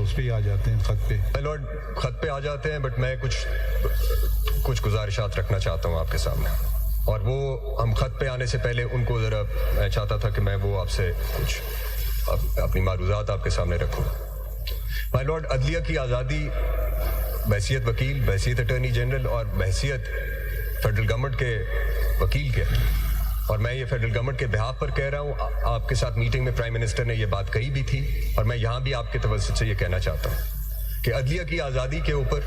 اس پہ ہی آ جاتے ہیں خط پہ. لارڈ خط پہ آ جاتے ہیں، بٹ میں کچھ گزارشات رکھنا چاہتا ہوں آپ کے سامنے، اور وہ ہم خط پہ آنے سے پہلے ان کو ذرا میں چاہتا تھا کہ میں وہ آپ سے کچھ اپنی معروضات آپ کے سامنے رکھوں. مائی لارڈ، عدلیہ کی آزادی بحیثیت وکیل، بحیثیت اٹارنی جنرل اور بحیثیت فیڈرل گورنمنٹ کے وکیل کے، اور میں یہ فیڈرل گورنمنٹ کے بہاف پر کہہ رہا ہوں. آپ کے ساتھ میٹنگ میں پرائم منسٹر نے یہ بات کہی بھی تھی، اور میں یہاں بھی آپ کے توسط سے یہ کہنا چاہتا ہوں کہ عدلیہ کی آزادی کے اوپر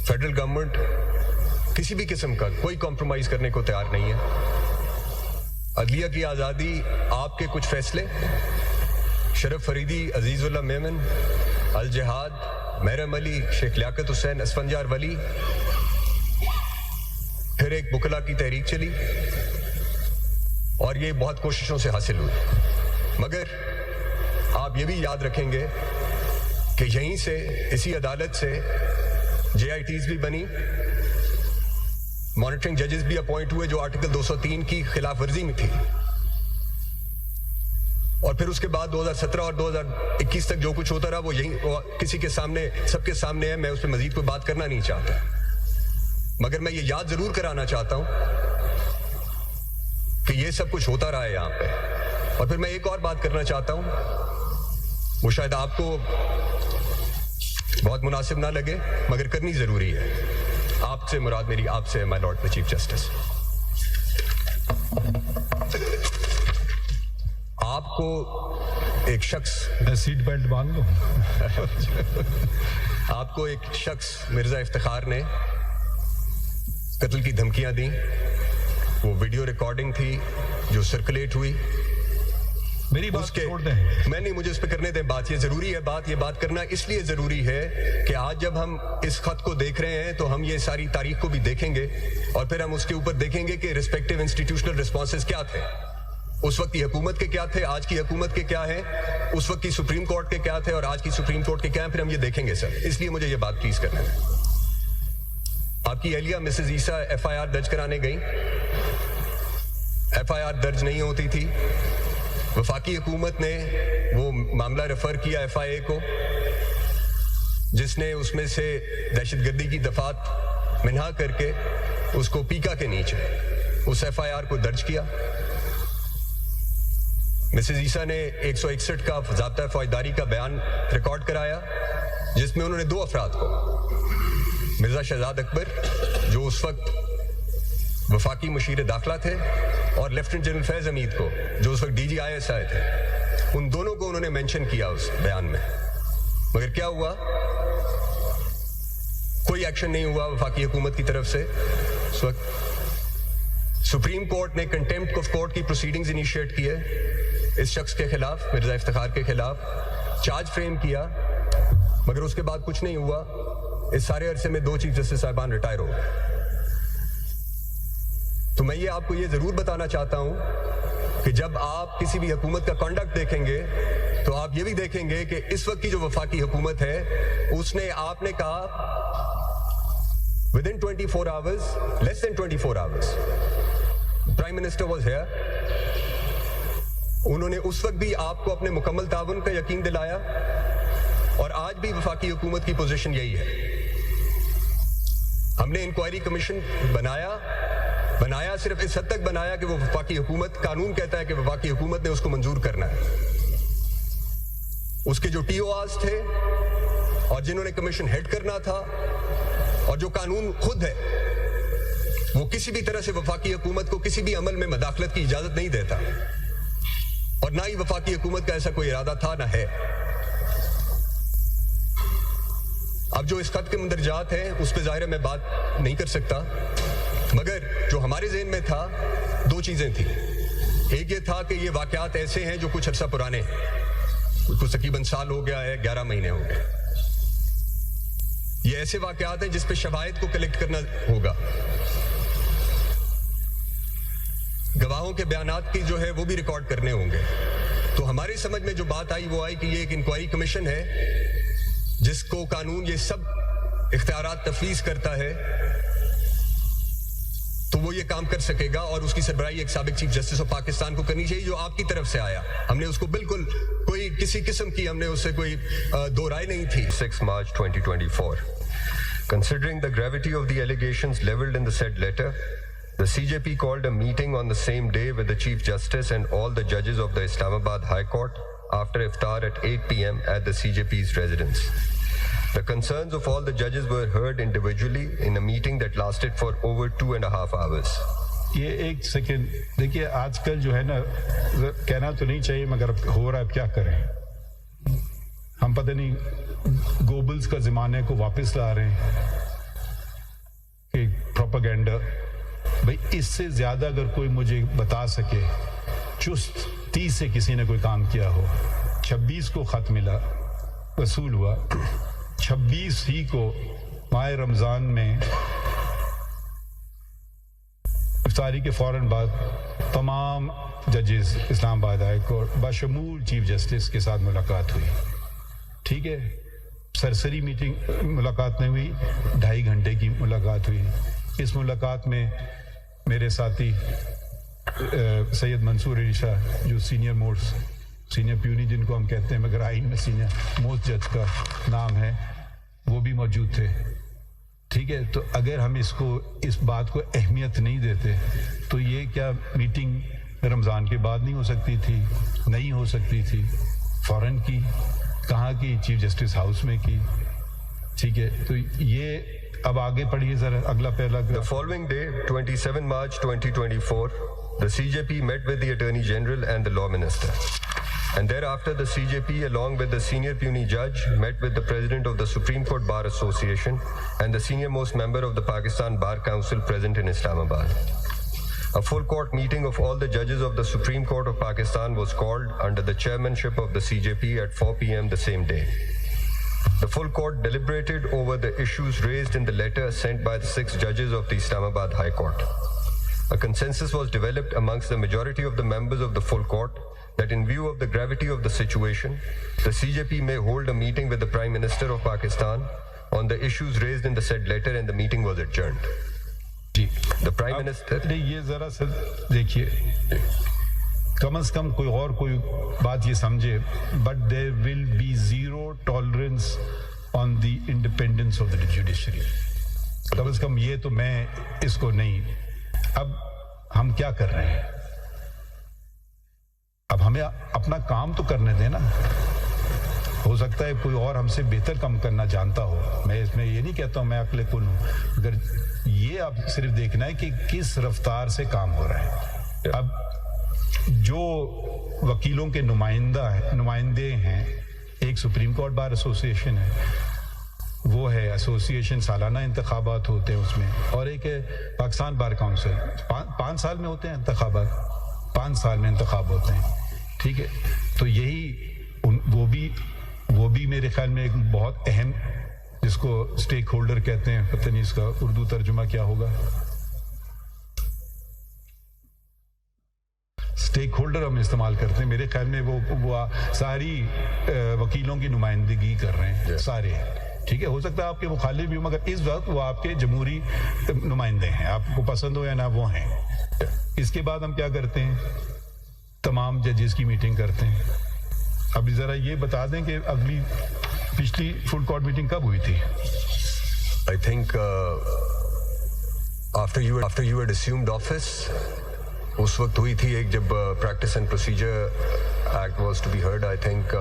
فیڈرل گورنمنٹ کسی بھی قسم کا کوئی کمپرومائز کرنے کو تیار نہیں ہے. عدلیہ کی آزادی، آپ کے کچھ فیصلے، شرف فریدی، عزیز اللہ میمن، الجہاد، محرم علی، شیخ لیاقت حسین، اسفنجار ولی، پھر ایک بکلا کی تحریک چلی، اور یہ بہت کوششوں سے حاصل ہوئی. مگر آپ یہ بھی یاد رکھیں گے کہ یہیں سے، اسی عدالت سے جے آئی ٹیز بھی بنی، مانیٹرنگ ججز بھی اپوائنٹ ہوئے جو آرٹیکل 203 کی خلاف ورزی میں تھی. اور پھر اس کے بعد 2017 اور 2021 تک جو کچھ ہوتا رہا وہ یہی کسی کے سامنے، سب کے سامنے ہے. میں اس پہ مزید کوئی بات کرنا نہیں چاہتا، مگر میں یہ یاد ضرور کرانا چاہتا ہوں کہ یہ سب کچھ ہوتا رہا ہے یہاں پہ. اور پھر میں ایک اور بات کرنا چاہتا ہوں، وہ شاید آپ کو بہت مناسب نہ لگے مگر کرنی ضروری ہے. آپ سے مراد میری آپ سے، مائی لارڈ دا چیف جسٹس، آپ کو ایک شخص، سیٹ بیلٹ باندھ لو. آپ کو ایک شخص مرزا افتخار نے قتل کی دھمکیاں دیں. وہ ویڈیو ریکارڈنگ تھی جو سرکولیٹ ہوئی. میری بات چھوڑ دیں. میں نہیں، مجھے اس پہ کرنے دیں بات. یہ ضروری ہے یہ بات کرنا اس لیے ضروری ہے کہ آج جب ہم اس خط کو دیکھ رہے ہیں تو ہم یہ ساری تاریخ کو بھی دیکھیں گے، اور پھر ہم اس کے اوپر دیکھیں گے کہ ریسپیکٹیو انسٹیٹیوشنل رسپانسز کیا تھے. اس وقت کی حکومت کے کیا تھے، آج کی حکومت کے کیا ہیں، اس وقت کی سپریم کورٹ کے کیا تھے اور آج کی سپریم کورٹ کے کیا ہیں. پھر ہم یہ دیکھیں گے سر. اس لیے مجھے یہ بات پلیز کرنا ہے. آپ کی اہلیہ Mrs Isa F I R درج کرانے گئیں. ایف آئی آر درج نہیں ہوتی تھی. وفاقی حکومت نے وہ معاملہ ریفر کیا ایف آئی اے کو، جس نے اس میں سے دہشت گردی کی دفعات منہا کر کے اس کو پیکا کے نیچے اس ایف آئی آر کو درج کیا. مسز عیسیٰ نے 161 کا ضابطہ فوجداری کا بیان ریکارڈ کرایا، جس میں انہوں نے 2 افراد کو، مرزا شہزاد اکبر جو اس وقت وفاقی مشیر داخلہ تھے، اور لیفٹنٹ جنرل فیض حمید کو جو اس وقت D G I S I تھے، ان دونوں کو انہوں نے مینشن کیا اس بیان میں. مگر کیا ہوا؟ کوئی ایکشن نہیں ہوا وفاقی حکومت کی طرف سے. اس وقت سپریم کورٹ نے کنٹیمپٹ آف کورٹ کی پروسیڈنگز انیشیٹ کیے اس شخص کے خلاف، مرزا افتخار کے خلاف، چارج فریم کیا، مگر اس کے بعد کچھ نہیں ہوا. اس سارے عرصے میں 2 چیف جسٹس صاحبان ریٹائر ہو گئے. تو میں یہ آپ کو یہ ضرور بتانا چاہتا ہوں کہ جب آپ کسی بھی حکومت کا کنڈکٹ دیکھیں گے تو آپ یہ بھی دیکھیں گے کہ اس وقت کی جو وفاقی حکومت ہے اس نے، آپ نے کہا within 24 hours, less than 24 hours, Prime Minister was here. انہوں نے اس وقت بھی آپ کو اپنے مکمل تعاون کا یقین دلایا، اور آج بھی وفاقی حکومت کی پوزیشن یہی ہے. ہم نے انکوائری کمیشن بنایا صرف اس حد تک بنایا کہ وہ وفاقی حکومت، قانون کہتا ہے کہ وفاقی حکومت نے اس کو منظور کرنا ہے. اس کے جو ٹی او آرز تھے اور جنہوں نے کمیشن ہیڈ کرنا تھا، اور جو قانون خود ہے، وہ کسی بھی طرح سے وفاقی حکومت کو کسی بھی عمل میں مداخلت کی اجازت نہیں دیتا، اور نہ ہی وفاقی حکومت کا ایسا کوئی ارادہ تھا، نہ ہے. اب جو اس خط کے مندرجات ہیں اس پہ ظاہر میں بات نہیں کر سکتا، مگر جو ہمارے ذہن میں تھا 2 چیزیں تھیں. ایک یہ تھا کہ یہ واقعات ایسے ہیں جو کچھ عرصہ پرانے ہیں، کچھ تقریباً سال ہو گیا ہے، 11 مہینے ہو گئے. یہ ایسے واقعات ہیں جس پہ شواہد کو کلیکٹ کرنا ہوگا، گواہوں کے بیانات کی جو ہے وہ بھی ریکارڈ کرنے ہوں گے. تو ہماری سمجھ میں جو بات آئی وہ آئی کہ یہ ایک انکوائری کمیشن ہے جس کو قانون یہ سب اختیارات تفویض کرتا ہے تو وہ یہ کام کر سکے گا, اور اس کی سربراہی ایک سابق چیف جسٹس آف پاکستان کو کرنی چاہیے جو آپ کی طرف سے آیا. ہم نے اس کو بالکل کوئی کسی قسم کی ہم نے اس سے کوئی دو رائے نہیں تھی. 6 March 2024. Considering the gravity of the allegations leveled in the said letter, the CJP called a meeting on the same day with the Chief Justice and all the judges of the Islamabad High Court after iftar at 8 p.m. at the CJP's residence. The concerns of all the judges were heard individually in a meeting that lasted for over 2.5 hours. یہ ایک second دیکھیے, آج کل جو ہے نا, کہنا تو نہیں چاہیے مگر ہو رہا ہے, کیا کریں ہم, پتہ نہیں گوبلز کا زمانے کو واپس لا رہے ہیں کہ پروپیگنڈا. بھائی اس سے زیادہ اگر کوئی مجھے بتا سکے چست 30 سے کسی نے کوئی کام کیا ہو. 26 کو خط ملا, وصول ہوا, 26 ہی کو ماہ رمضان میں افطاری کے فوراً بعد تمام ججز اسلام آباد ہائی کورٹ بشمول چیف جسٹس کے ساتھ ملاقات ہوئی. ٹھیک ہے, سرسری میٹنگ ملاقات نہیں ہوئی, 2.5 گھنٹے کی ملاقات ہوئی. اس ملاقات میں میرے ساتھی سید منصور علی شاہ جو سینئر پیونی جن کو ہم کہتے ہیں مگر آئین میں سینئر موسٹ جج کا نام ہے, وہ بھی موجود تھے. ٹھیک ہے, تو اگر ہم اس بات کو اہمیت نہیں دیتے تو یہ کیا میٹنگ رمضان کے بعد نہیں ہو سکتی تھی؟ نہیں ہو سکتی تھی. فوراً کی, کہاں کی؟ چیف جسٹس ہاؤس میں کی. ٹھیک ہے, تو یہ اب آگے پڑھیے ذرا اگلا پہلا. The following day, 27 March 2024, the CJP met with the Attorney General and the Law Minister. And thereafter, the CJP, along with the senior puisne judge, met with the President of the Supreme Court Bar Association and the senior most member of the Pakistan Bar Council present in Islamabad. A full court meeting of all the judges of the Supreme Court of Pakistan was called under the chairmanship of the CJP at 4 p.m. the same day. The full court deliberated over the issues raised in the letter sent by the 6 judges of the Islamabad High Court. A consensus was developed amongst the majority of the members of the full court that in view of the gravity of the situation, the CJP may hold a meeting with the Prime Minister of Pakistan on the issues raised in the said letter, and the meeting was adjourned. The Prime Minister... یہ ذرا سا دیکھیے, کم از کم کوئی بات یہ سمجھے, but there will be zero tolerance on the independence of the judiciary. کم از کم یہ تو میں اس کو نہیں. اب ہم کیا کر رہے ہیں؟ اب ہمیں اپنا کام تو کرنے دیں نا. ہو سکتا ہے کوئی اور ہم سے بہتر کام کرنا جانتا ہو, میں اس میں یہ نہیں کہتا ہوں میں عقل کل ہوں, اگر یہ اب صرف دیکھنا ہے کہ کس رفتار سے کام ہو رہا ہے. اب جو وکیلوں کے نمائندے ہیں, ایک سپریم کورٹ بار ایسوسیشن ہے, وہ ہے ایسوسیشن, سالانہ انتخابات ہوتے ہیں اس میں, اور ایک ہے پاکستان بار کونسل, 5 سال میں ہوتے ہیں انتخابات, 5 سال میں انتخاب ہوتے ہیں. ٹھیک ہے, تو یہی وہ بھی میرے خیال میں ایک بہت اہم, جس کو اسٹیک ہولڈر کہتے ہیں, پتہ نہیں اس کا اردو ترجمہ کیا ہوگا. اسٹیک ہولڈر ہم استعمال کرتے ہیں, میرے خیال میں وہ ساری وکیلوں کی نمائندگی کر رہے ہیں سارے. ٹھیک ہے, ہو سکتا ہے آپ کے مخالف بھی ہوں, مگر اس وقت وہ آپ کے جمہوری نمائندے ہیں, آپ کو پسند ہو یا نہ وہ ہیں. اس کے بعد ہم کیا کرتے ہیں, تمام ججز کی میٹنگ کرتے ہیں. اب ذرا یہ بتا دیں کہ پچھلی فل کورٹ میٹنگ کب ہوئی تھی؟ I think after you had assumed office, اس وقت ہوئی تھی ایک, جب Practice and Procedure Act was to be heard. I think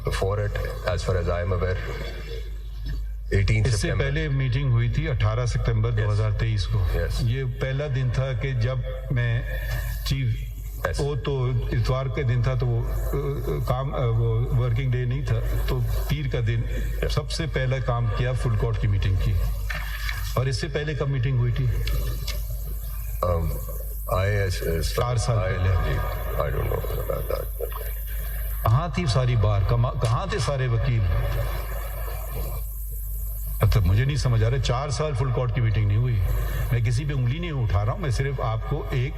before it, as far as I am aware, 18 اس سے پہلے میٹنگ ہوئی تھی 18 سپتمبر 2023 کو. یہ پہلا دن تھا کہ جب میں چیف, وہ تو اتوار کا دن تھا, تو وہ کام, وہ ورکنگ ڈے نہیں تھا, تو پیر کا دن سب سے پہلا کام کیا, فل کورٹ کی میٹنگ کی. اور اس سے پہلے کب میٹنگ ہوئی تھی؟ 4 سال پہلے. I don't know about that. کہاں تھی ساری بار, کہاں تھے سارے وکیل؟ مطلب مجھے نہیں سمجھ آ رہا. 4 سال فل کورٹ کی میٹنگ نہیں ہوئی. میں کسی پہ انگلی نہیں اٹھا رہا ہوں, میں صرف آپ کو ایک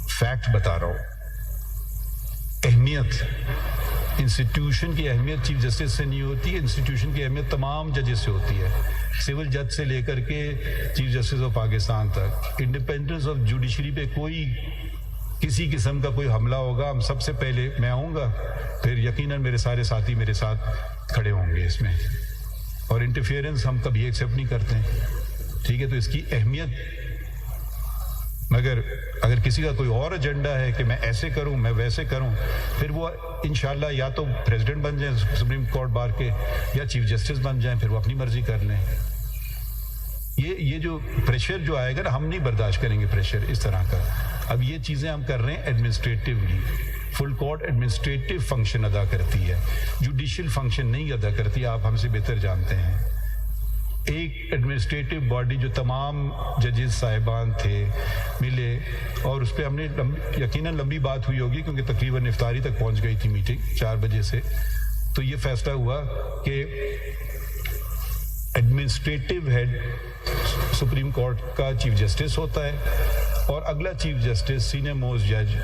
فیکٹ بتا رہا ہوں. اہمیت انسٹیٹیوشن کی اہمیت چیف جسٹس سے نہیں ہوتی ہے, انسٹیٹیوشن کی اہمیت تمام ججز سے ہوتی ہے, سول جج سے لے کر کے چیف جسٹس آف پاکستان تک. انڈیپینڈنس آف جوڈیشری پہ کوئی کسی قسم کا کوئی حملہ ہوگا, ہم سب سے پہلے میں آؤں گا, پھر یقیناً میرے سارے ساتھی میرے ساتھ کھڑے ہوں گے اس میں, اور انٹرفیئرنس ہم کبھی ایکسیپٹ نہیں کرتے ہیں, ٹھیک ہے. تو اس کی اہمیت, مگر اگر کسی کا کوئی اور ایجنڈا ہے کہ میں ایسے کروں میں ویسے کروں, پھر وہ انشاءاللہ یا تو پریزیڈنٹ بن جائیں سپریم کورٹ بار کے, یا چیف جسٹس بن جائیں, پھر وہ اپنی مرضی کر لیں. یہ جو پریشر جو آئے گا نا, ہم نہیں برداشت کریں گے پریشر اس طرح کا. اب یہ چیزیں ہم کر رہے ہیں ایڈمنسٹریٹیولی. فل کورٹ ایڈمنسٹریٹو فنکشن ادا کرتی ہے, جوڈیشل فنکشن نہیں ادا کرتی, آپ ہم سے بہتر جانتے ہیں. ایک ایڈمنسٹریٹو باڈی جو تمام ججز صاحبان تھے ملے, اور اس پہ ہم نے یقیناً لمبی بات ہوئی ہوگی کیونکہ تقریباً افطاری تک پہنچ گئی تھی میٹنگ 4 بجے سے. تو یہ فیصلہ ہوا کہ ایڈمنسٹریٹو ہیڈ سپریم کورٹ کا چیف جسٹس ہوتا ہے, اور اگلا چیف جسٹس سینئر موسٹ جج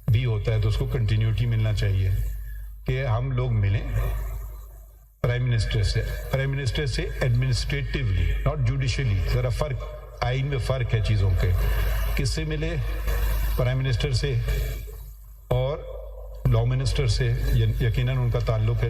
بھی ہوتا ہے, تو اس کو کنٹینیوٹی ملنا چاہیے کہ ہم لوگ ملیں پرائم منسٹر سے ایڈمنسٹریٹیولی, ناٹ جوڈیشلی. ذرا فرق, آئین میں فرق ہے چیزوں کے. کس سے ملے؟ پرائم منسٹر سے اور لا منسٹر سے, یقیناً ان کا تعلق ہے